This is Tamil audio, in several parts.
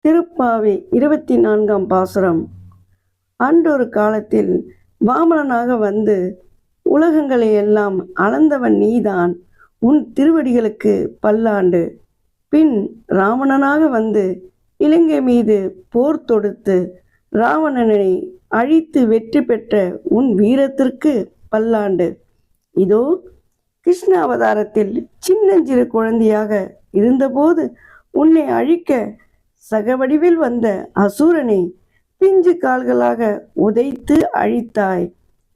திருப்பாவை 24ஆம் பாசுரம். அன்றொரு காலத்தில் வாமனனாக வந்து உலகங்களை எல்லாம் அளந்தவன் நீதான், உன் திருவடிகளுக்கு பல்லாண்டு. பின் ராவணனாக வந்து இலங்கை மீது போர் தொடுத்து ராவணனை அழித்து வெற்றி பெற்ற உன் வீரத்திற்கு பல்லாண்டு. இதோ கிருஷ்ண அவதாரத்தில் சின்னஞ்சிறு குழந்தையாக இருந்தபோது உன்னை அழிக்க சகவடிவில் வந்த அசூரனை பிஞ்சு கால்களாக உதைத்து அழித்தாய்.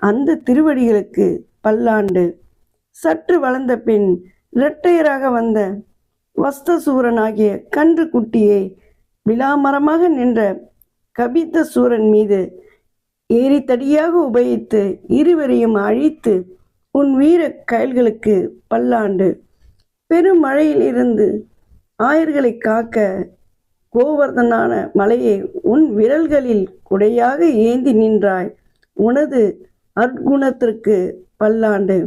அந்த திருவடிகளுக்கு பல்லாண்டு. சற்று வளர்ந்த பின் இரட்டையராக வந்த வஸ்தசூரனாகிய கன்று குட்டியை விலாமரமாக நின்ற கபித்த சூரன் மீது ஏரித்தடியாக உபயோகித்து இருவரையும் அழித்து உன் வீர கயல்களுக்கு பல்லாண்டு. பெருமழையில் இருந்து ஆயர்களை காக்க கோவர்தனான மலையை உன் விரல்களில் குடையாக ஏந்தி நின்றாய். உனது அற்குணத்திற்கு பல்லாண்டு.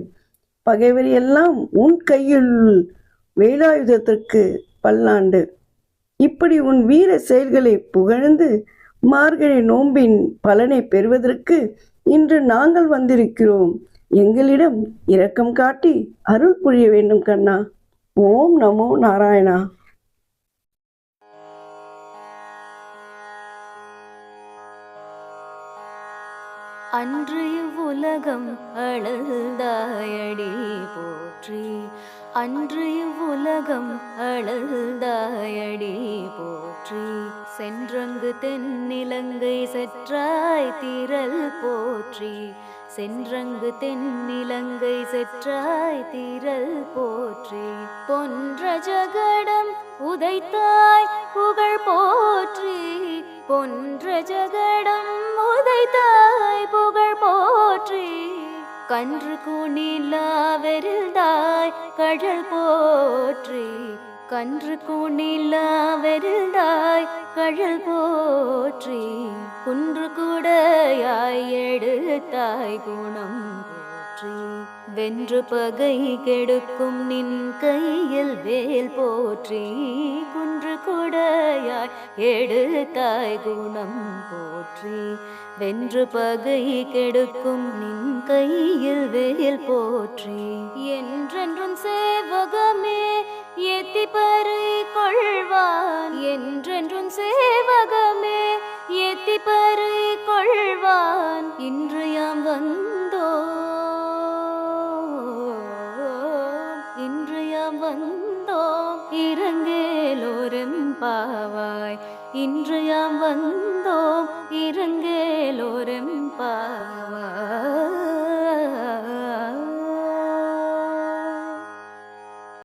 பகைவர் எல்லாம் உன் கையில் வேலாயுதத்திற்கு பல்லாண்டு. இப்படி உன் வீர செயல்களை புகழ்ந்து மார்கழி நோம்பின் பலனை பெறுவதற்கு இன்று நாங்கள் வந்திருக்கிறோம். எங்களிடம் இரக்கம் காட்டி அருள் புரிய வேண்டும் கண்ணா. ஓம் நமோ நாராயணா. அன்று இவ்வுலகம் அளந்தாயடி போற்றி, அன்று இவ்வுலகம் அளந்தாயடி போற்றி. சென்றங்கு தென்னிலங்கை செற்றாய் திரள் போற்றி, சென்றங்கு தென்னிலங்கை செற்றாய் திரள் போற்றி. பொன்ற ஜகடம் உதைத்தாய் புகழ் போற்றி, பொன்ற ஜகடம் உதைத்தாய் புகழ் போற்றி. கன்று கூனிலாவெருந்தாய் கழல் போற்றி, கன்று கூனிலாவெருந்தாய் கழல் போற்றி. குன்று கூடையாய் எடுத்தாய் குணம் போற்றி, வென்று பகை கெடுக்கும் நின் கையில் வேல் போற்றி. குன்று கூடையாய் எடுத்தாய் குணம் போற்றி, வென்று பகை கெடுக்கும் நின் கையில் வேல் போற்றி. என்றென்றும் சேவகமே ஏத்தி பறை கொள்வான், என்றென்றும் சேவகமே ஏத்தி பறை கொள்வான். இன்று யாம் வந்தோம், இன்று யாம் வந்தோம் இரங்கேலோரெம்பாவாய். இன்று யாம் வந்தோம் இரங்கேலோரெம்